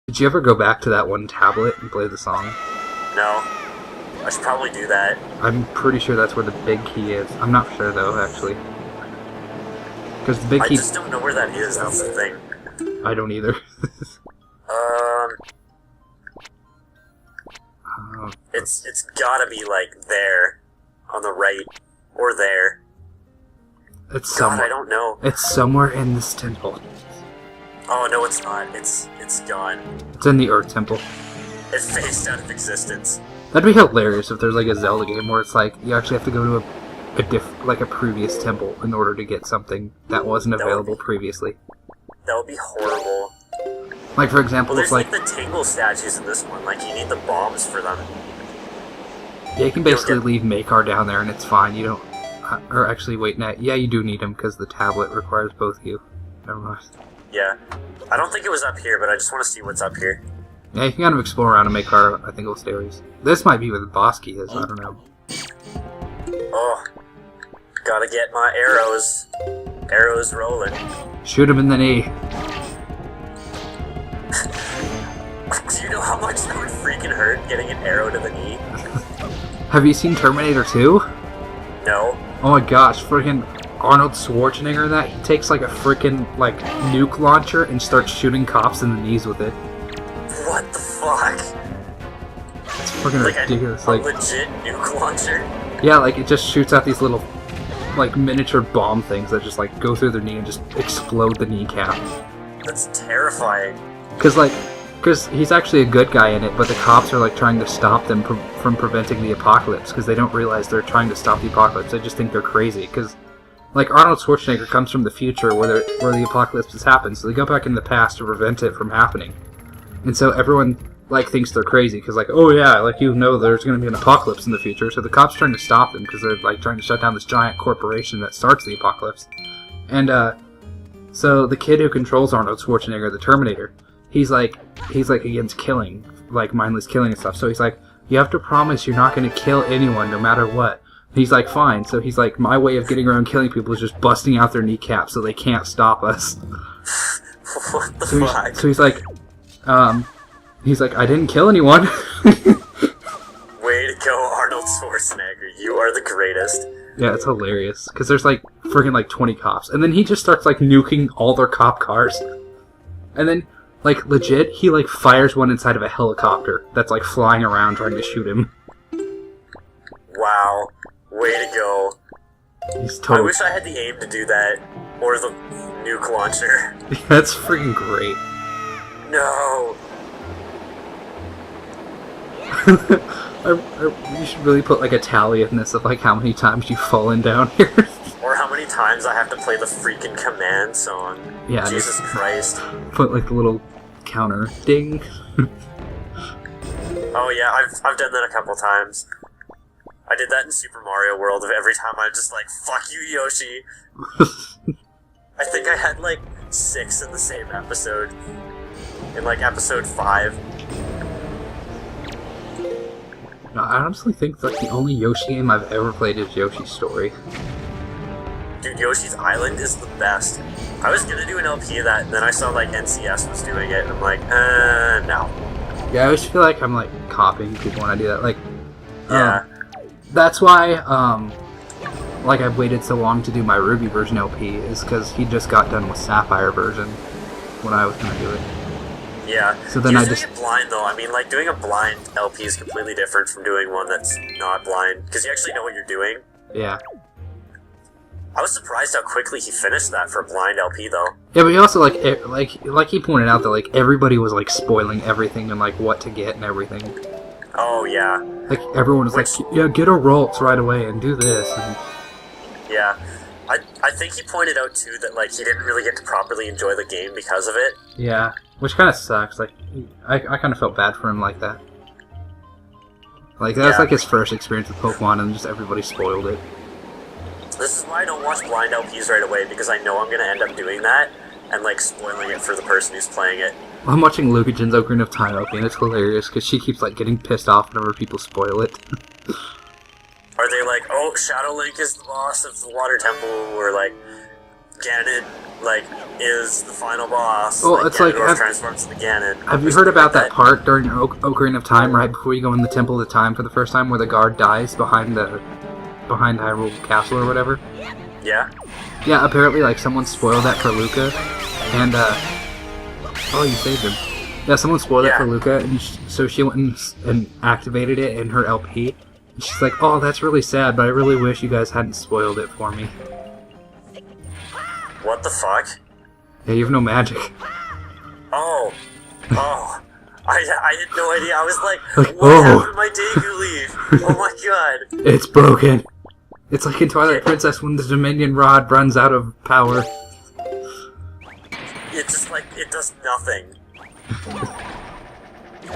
Did you ever go back to that one tablet and play the song? No. I should probably do that. I'm pretty sure that's where the big key is. I'm not sure though, actually. Because the big key... I just don't know where that is, that's the thing. I don't either. It's gotta be, like, there. On the right. Or there. It's God, somewhere. I don't know. It's somewhere in this temple. Oh, no, it's not. It's gone. It's in the Earth Temple. It phased out of existence. That'd be hilarious if there's like a Zelda game where it's like you actually have to go to a previous temple in order to get something that wasn't available previously. That would be horrible. Like for example, Well, it's there's like the Tingle statues in this one. Like you need the bombs for them. Yeah, you can basically leave Makar down there and it's fine. You don't... Or actually, wait, yeah, you do need him because the tablet requires both of you. Never mind. Yeah. I don't think it was up here, but I just want to see what's up here. Yeah, you can kind of explore around and make our, I think, little areas. This might be where the boss key is, I don't know. Oh. Gotta get my arrows. Arrows rolling. Shoot him in the knee. Do you know how much that would freaking hurt, getting an arrow to the knee? Have you seen Terminator 2? No. Oh my gosh, freaking Arnold Schwarzenegger in that, he takes like a freaking like nuke launcher and starts shooting cops in the knees with it. What the fuck? It's freaking ridiculous. A like legit nuke launcher? Yeah, like it just shoots out these little like miniature bomb things that just like go through their knee and just explode the kneecap. That's terrifying. Because he's actually a good guy in it, but the cops are like trying to stop them from preventing the apocalypse because they don't realize they're trying to stop the apocalypse. They just think they're crazy because, like, Arnold Schwarzenegger comes from the future where the apocalypse has happened, so they go back in the past to prevent it from happening. And so everyone like thinks they're crazy because, like, oh yeah, like you know there's going to be an apocalypse in the future. So the cops trying to stop them because they're like trying to shut down this giant corporation that starts the apocalypse. And so the kid who controls Arnold Schwarzenegger, the Terminator. He's like against killing, like mindless killing and stuff. So he's like, you have to promise you're not going to kill anyone no matter what. And he's like, fine. So he's like, my way of getting around killing people is just busting out their kneecaps so they can't stop us. What the fuck? So he's like, I didn't kill anyone. Way to go, Arnold Schwarzenegger. You are the greatest. Yeah, it's hilarious. Because there's like freaking like 20 cops. And then he just starts like nuking all their cop cars. And then... like, legit, he, like, fires one inside of a helicopter that's, like, flying around trying to shoot him. Wow. Way to go. He's totally... I wish I had the aim to do that. Or the nuke launcher. That's freaking great. No. You should really put, like, a tally in this of, like, how many times you've fallen down here. Or how many times I have to play the freaking command song. Yeah, Jesus Christ. Put, like, the little counter ding. Oh yeah, I've done that a couple times. I did that in Super Mario World. Every time I'm just like, fuck you, Yoshi. I think I had like 6 in the same episode. In like episode 5. No, I honestly think that the only Yoshi game I've ever played is Yoshi's Story. Dude, Yoshi's Island is the best. I was gonna do an LP of that, and then I saw like NCS was doing it, and I'm like, no. Yeah, I always feel like I'm like copying people when I do that. Like, yeah. That's why, like I've waited so long to do my Ruby version LP, is because he just got done with Sapphire version when I was gonna do it. Yeah. So then doing it blind though. I mean, like doing a blind LP is completely different from doing one that's not blind, because you actually know what you're doing. Yeah. I was surprised how quickly he finished that for a blind LP, though. Yeah, but he also like he pointed out that like everybody was like spoiling everything and like what to get and everything. Oh yeah. Like everyone was like, yeah, get a Roltz right away and do this. And... yeah, I think he pointed out too that like he didn't really get to properly enjoy the game because of it. Yeah, which kind of sucks. Like I kind of felt bad for him like that. Like that was like his first experience with Pokemon, and just everybody spoiled it. This is why I don't watch blind LPs right away, because I know I'm going to end up doing that, and, like, spoiling it for the person who's playing it. I'm watching Luka Jin's Ocarina of Time LP, and it's hilarious, because she keeps, like, getting pissed off whenever people spoil it. Are they like, oh, Shadow Link is the boss of the Water Temple, or, like, Ganon like, is the final boss. Well, it's like, transforms into Ganon. Have you heard about that part during Ocarina of Time, right before you go in the Temple of Time for the first time, where the guard dies behind Hyrule Castle or whatever? Yeah. Yeah, apparently, like, someone spoiled that for Luca, and, oh, you saved him. Yeah, someone spoiled it for Luca, and so she went and activated it in her LP. And she's like, oh, that's really sad, but I really wish you guys hadn't spoiled it for me. What the fuck? Yeah, you have no magic. Oh. I had no idea. I was like what happened to my Deku Leaf? Oh my god. It's broken. It's like in Twilight Princess when the Dominion Rod runs out of power. It's just like, it does nothing.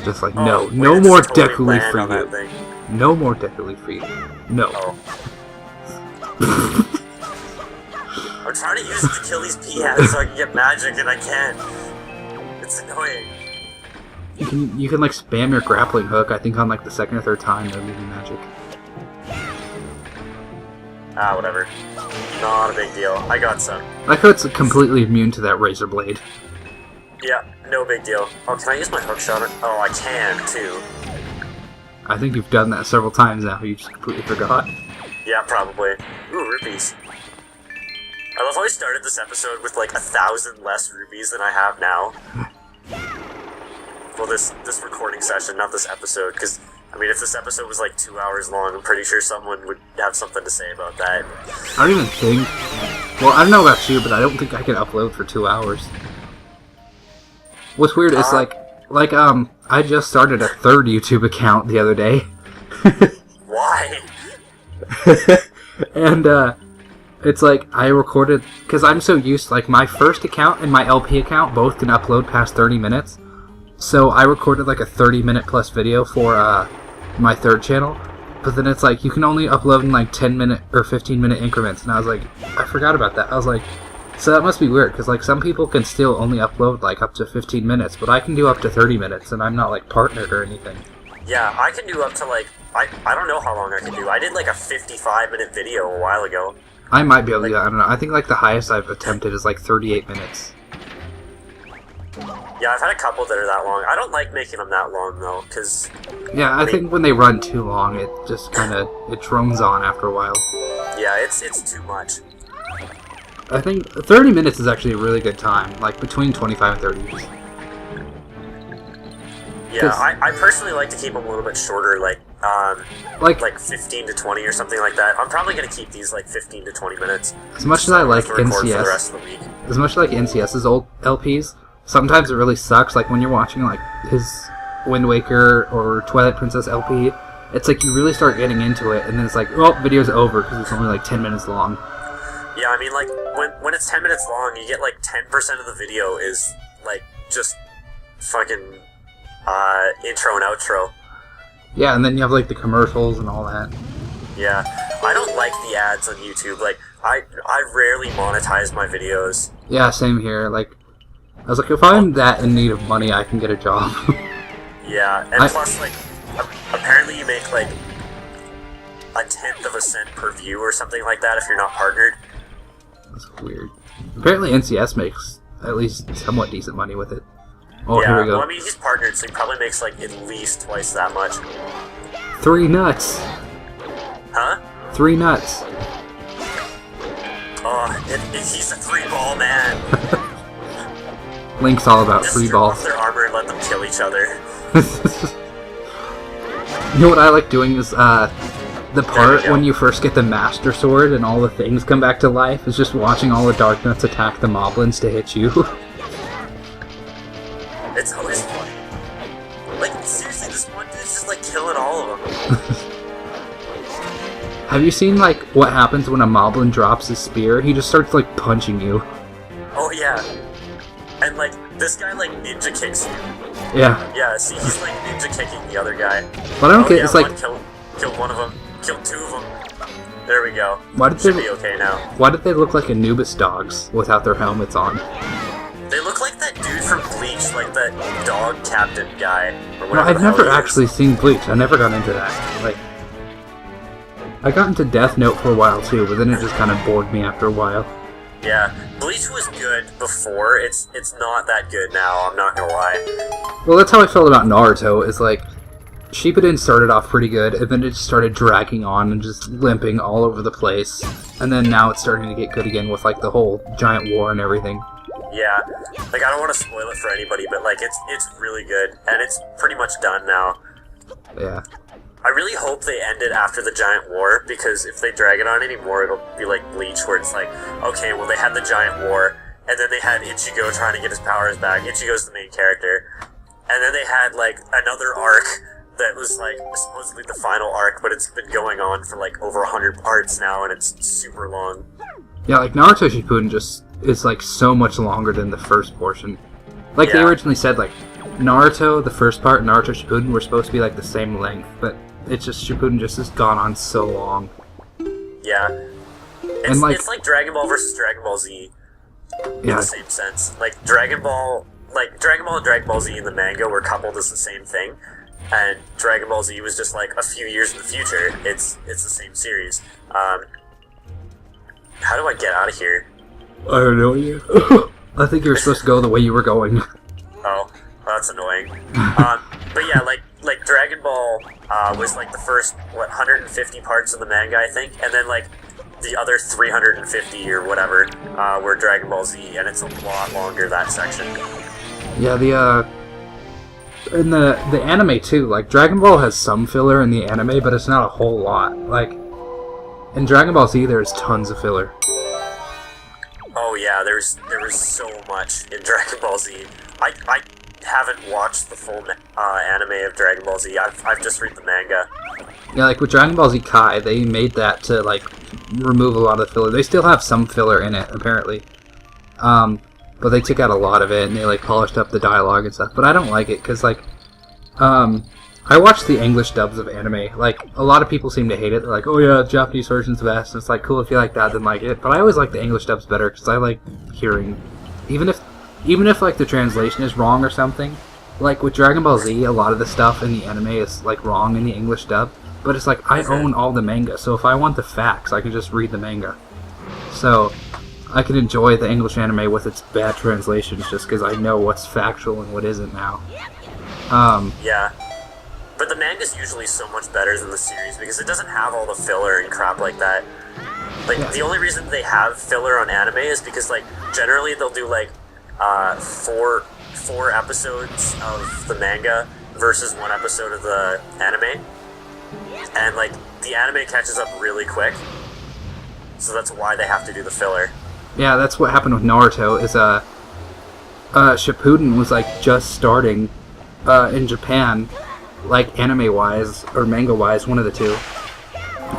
Just like, no more Deku Leaf for you. No more Deku Leaf for you. No. Oh. I'm trying to use it to kill these peahats so I can get magic and I can't. It's annoying. You can like spam your grappling hook, I think on like the second or third time it'll give you magic. Ah, whatever. Not a big deal. I got some. I like how it's completely immune to that razor blade. Yeah, no big deal. Oh, can I use my hook shot? Oh, I can, too. I think you've done that several times now, you just completely forgot. Yeah, probably. Ooh, rupees. I love how I started this episode with like 1,000 less rupees than I have now. Well, this recording session, not this episode, because, I mean, if this episode was like 2 hours long, I'm pretty sure someone would have something to say about that. I don't even think... Well, I don't know about you, but I don't think I can upload for 2 hours. What's weird is, I just started a third YouTube account the other day. Why? And, it's like, I recorded... Because I'm so used to, like, my first account and my LP account both can upload past 30 minutes. So I recorded, like, a 30-minute plus video for, my third channel. But then it's like, you can only upload in, like, 10-minute or 15-minute increments. And I was like, I forgot about that. I was like, so that must be weird. Because, like, some people can still only upload, like, up to 15 minutes. But I can do up to 30 minutes. And I'm not, like, partnered or anything. Yeah, I can do up to, like... I don't know how long I can do. I did, like, a 55-minute video a while ago. I might be able to do that. I don't know. I think, like, the highest I've attempted is, like, 38 minutes. Yeah, I've had a couple that are that long. I don't like making them that long, though, because... Yeah, I think when they run too long, it just kind of... It drones on after a while. Yeah, it's too much. I think 30 minutes is actually a really good time. Like, between 25 and 30 minutes. Yeah, I personally like to keep them a little bit shorter, like 15 to 20 or something like that. I'm probably going to keep these, like, 15 to 20 minutes. As much as I like NCS... For the rest of the week. As much as I like NCS's old LPs... Sometimes it really sucks, like when you're watching like his Wind Waker or Twilight Princess LP, it's like you really start getting into it, and then it's like, well, video's over because it's only like 10 minutes long. Yeah, I mean, like, when it's 10 minutes long, you get like 10% of the video is like just fucking intro and outro. Yeah, and then you have like the commercials and all that. Yeah, I don't like the ads on YouTube. Like, I rarely monetize my videos. Yeah, same here. Like, I was like, if I'm that in need of money, I can get a job. Yeah, and plus, like, apparently you make, like, 1/10 of a cent per view or something like that if you're not partnered. That's weird. Apparently NCS makes at least somewhat decent money with it. Oh, yeah, here we go. Well, I mean, he's partnered, so he probably makes, like, at least twice that much. 3 nuts. Huh? 3 nuts. Oh, he's a 3-ball man. Link's all about Just 3 strip balls. off their armor and let them kill each other. You know what I like doing is, the part when you first get the Master Sword and all the things come back to life is just watching all the Dark Nuts attack the Moblins to hit you. It's always funny. Like, seriously, this one dude's just, like, killing all of them. Have you seen, like, what happens when a Moblin drops his spear? He just starts, like, punching you. Oh, yeah. And, like, this guy, like, ninja kicks you. Yeah. Yeah, see, he's, like, ninja kicking the other guy. But I don't get, it's like... Killed one of them. Killed 2 of them. There we go. Why did Should they, be okay now. Why did they look like Anubis dogs without their helmets on? They look like that dude from Bleach, like that dog captain guy. Or No, whatever I've the hell never he is. actually seen Bleach. I never got into that. Like, I got into Death Note for a while too, but then it just kind of bored me after a while. Yeah, Bleach was good before. It's not that good now. I'm not gonna lie. Well, that's how I felt about Naruto. Is like Shippuden started off pretty good, and then it just started dragging on and just limping all over the place. And then now it's starting to get good again with like the whole giant war and everything. Yeah, like I don't want to spoil it for anybody, but like it's really good, and it's pretty much done now. Yeah. I really hope they end it after the giant war, because if they drag it on anymore, it'll be like Bleach, where it's like, okay, well they had the giant war, and then they had Ichigo trying to get his powers back. Ichigo's the main character. And then they had like another arc that was like supposedly the final arc, but it's been going on for like over 100 parts now, and it's super long. Yeah, like Naruto Shippuden just is like so much longer than the first portion. Like they Yeah. originally said, like Naruto, the first part, and Naruto Shippuden were supposed to be like the same length, but it's just Shippuden just has gone on so long. Yeah. It's like Dragon Ball versus Dragon Ball Z in Yeah, the same sense. Like Dragon Ball and Dragon Ball Z in the manga were coupled as the same thing, and Dragon Ball Z was just like a few years in the future. It's the same series. How do I get out of here? I don't know you. I think you were supposed to go the way you were going. Oh, that's annoying. But yeah, like Dragon Ball was like the first 150 parts of the manga, I think, and then like the other 350 or whatever were Dragon Ball Z, and it's a lot longer, that section. Yeah, in the anime too. Like Dragon Ball has some filler in the anime, but it's not a whole lot. Like in Dragon Ball Z, there's tons of filler. Oh yeah, there was so much in Dragon Ball Z. I haven't watched the full anime of Dragon Ball Z. I've just read the manga. Yeah, like with Dragon Ball Z Kai, they made that to like remove a lot of the filler. They still have some filler in it, apparently. But they took out a lot of it, and they like polished up the dialogue and stuff. But I don't like it because like, I watched the English dubs of anime. Like a lot of people seem to hate it. They're like, "Oh yeah, the Japanese version's best." And it's like, cool if you like that, then like it. But I always like the English dubs better because I like hearing, even if like the translation is wrong or something. Like with Dragon Ball Z, a lot of the stuff in the anime is like wrong in the English dub. But it's like I own all the manga, so if I want the facts, I can just read the manga. So I can enjoy the English anime with its bad translations just because I know what's factual and what isn't now. Yeah. But the manga's usually so much better than the series because it doesn't have all the filler and crap like that. Like, Yeah. the only reason they have filler on anime is because, like, generally they'll do, like, four episodes of the manga versus one episode of the anime. And, like, the anime catches up really quick. So that's why they have to do the filler. Yeah, that's what happened with Naruto. Is Shippuden was like just starting in Japan, like anime-wise or manga-wise, one of the two.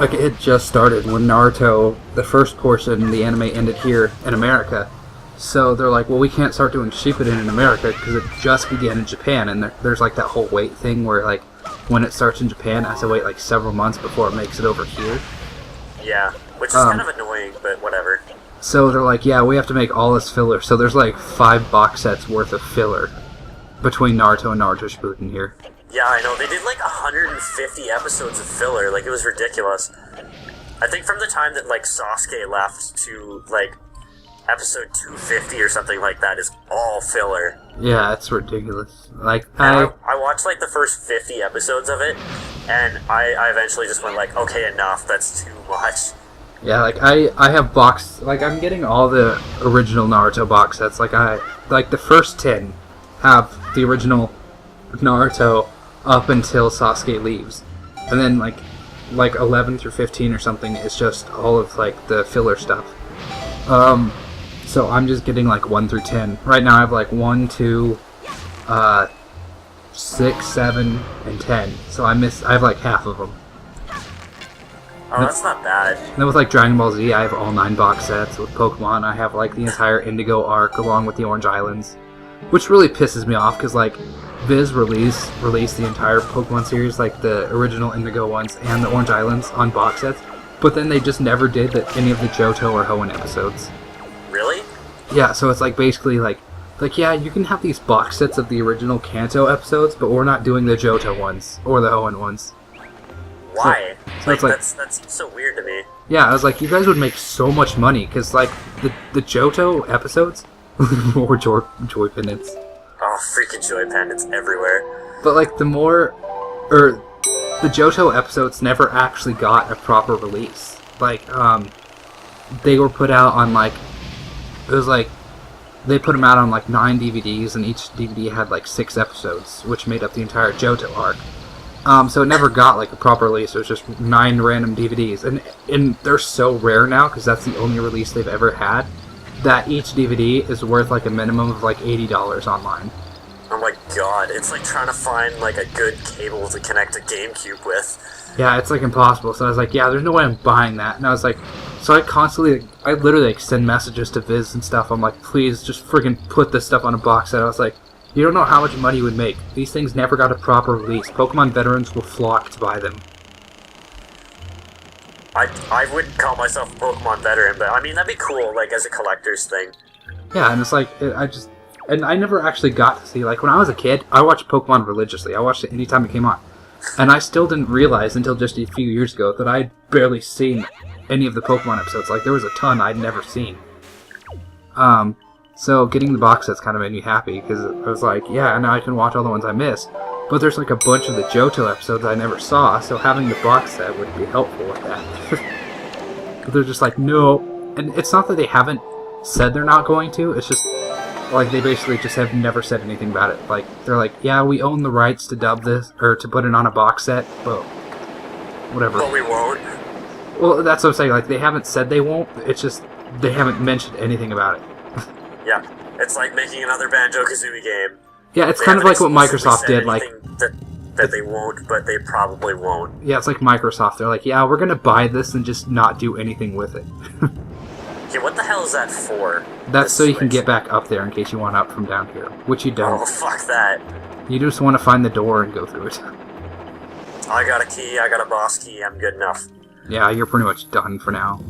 Like it had just started when Naruto, the first portion, the anime ended here in America. So they're like, well, we can't start doing Shippuden in America because it just began in Japan, and there's like that whole wait thing where like when it starts in Japan, it has to wait like several months before it makes it over here. Yeah, which is kind of annoying, but whatever. So they're like, yeah, we have to make all this filler. So there's like 5 box sets worth of filler between Naruto and Naruto Shippuden here. Yeah, I know. They did like 150 episodes of filler. Like, it was ridiculous. I think from the time that, like, Sasuke left to, like, episode 250 or something like that is all filler. Yeah, it's ridiculous. Like, I watched, like, the first 50 episodes of it, and I eventually just went, like, okay, enough. That's too much. Yeah, like, I have I'm getting all the original Naruto box sets. Like, the first 10 have the original Naruto up until Sasuke leaves. And then, like 11 through 15 or something is just all of, like, the filler stuff. So I'm just getting, like, 1 through 10. Right now I have, like, 1, 2, 6, 7, and 10. So I have, like, half of them. Oh, that's not bad. And then with, like, Dragon Ball Z, I have all 9 box sets. With Pokemon, I have, like, the entire Indigo arc along with the Orange Islands. Which really pisses me off, because, like, Viz released the entire Pokemon series, like the original Indigo ones and the Orange Islands on box sets, but then they just never did any of the Johto or Hoenn episodes. Really? Yeah, so it's like basically like yeah, you can have these box sets of the original Kanto episodes, but we're not doing the Johto ones or the Hoenn ones. Why? So it's like, that's so weird to me. Yeah, I was like, you guys would make so much money, because, like, the Johto episodes, more joy pendants. Oh, freaking joy pendants everywhere. But, like, the Johto episodes never actually got a proper release. Like, they were put out on, like, it was like, they put them out on, like, 9 DVDs, and each DVD had, like, 6 episodes, which made up the entire Johto arc. So it never got, like, a proper release. It was just 9 random DVDs. And they're so rare now, because that's the only release they've ever had, that each DVD is worth, like, a minimum of, like, $80 online. Oh my god, it's like trying to find, like, a good cable to connect a GameCube with. Yeah, it's, like, impossible. So I was like, yeah, there's no way I'm buying that. And I was like, so I literally, like, send messages to Viz and stuff. I'm like, please, just friggin' put this stuff on a box set. I was like, you don't know how much money you would make. These things never got a proper release. Pokemon veterans will flock to buy them. I wouldn't call myself a Pokemon veteran, but I mean, that'd be cool, like, as a collector's thing. Yeah, and it's like, and I never actually got to see, like, when I was a kid, I watched Pokemon religiously. I watched it anytime it came on. And I still didn't realize until just a few years ago that I'd barely seen any of the Pokemon episodes. Like, there was a ton I'd never seen. So getting the box sets kind of made me happy, because I was like, yeah, now I can watch all the ones I missed. But there's like a bunch of the Johto episodes I never saw, so having the box set would be helpful with that. But they're just like, no. And it's not that they haven't said they're not going to, it's just, like, they basically just have never said anything about it. Like, they're like, yeah, we own the rights to dub this, or to put it on a box set, but whatever. But we won't. Well, that's what I'm saying, like, they haven't said they won't, it's just, they haven't mentioned anything about it. Yeah, it's like making another Banjo-Kazooie game. Yeah, it's kind of like what Microsoft did, like... That they won't, but they probably won't. Yeah, it's like Microsoft. They're like, yeah, we're gonna buy this and just not do anything with it. Yeah, what the hell is that for? That's so you can get back up there in case you want up from down here, which you don't. Oh, fuck that. You just want to find the door and go through it. I got a key, I got a boss key, I'm good enough. Yeah, you're pretty much done for now.